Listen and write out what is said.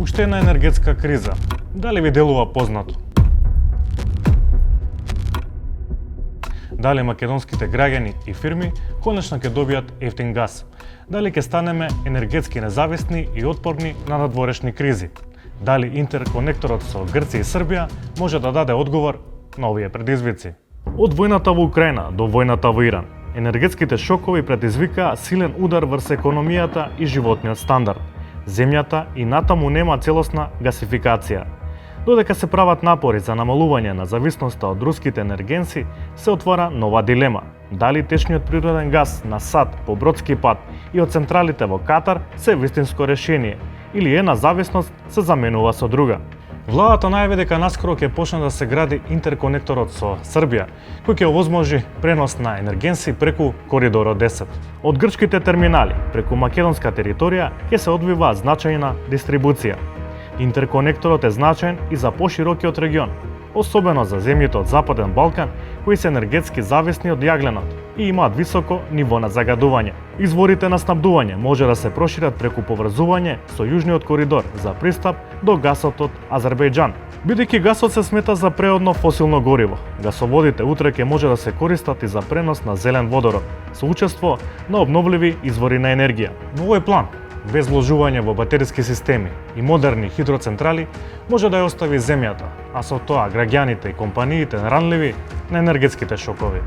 Уште една енергетска криза. Дали ви делува познато? Дали македонските граѓани и фирми конечно ќе добијат ефтин газ? Дали ќе станеме енергетски независни и отпорни на надворешни кризи? Дали интерконекторот со Грција и Србија може да даде одговор на овие предизвици? Од војната во Украина до војната во Иран, енергетските шокови предизвикаа силен удар врз економијата и животниот стандард. Земјата и натаму нема целосна гасификација. Додека се прават напори за намалување на зависноста од руските енергенси, се отвора нова дилема. Дали течниот природен газ на САД по Бродски пат и од централите во Катар се вистинско решение, или една зависност се заменува со друга? Владата најави дека наскоро ќе почне да се гради интерконекторот со Србија, кој ќе овозможи пренос на енергенси преку Коридорот 10. Од грчките терминали преку македонска територија ќе се одвива значајна дистрибуција. Интерконекторот е значаен и за поширокиот регион, особено за земјите од Западен Балкан, кои се енергетски зависни од јагленот и имаат високо ниво на загадување. Изворите на снабдување може да се прошират преку поврзување со јужниот коридор за пристап до гасот од Азербејџан. Бидејќи гасот се смета за преодно фосилно гориво, гасоводите утре ќе може да се користат и за пренос на зелен водород, со учество на обновливи извори на енергија. Но овој план, без вложување во батериски системи и модерни хидроцентрали, може да ја остави земјата, а со тоа граѓаните и компаниите ранливи на енергетските шокови.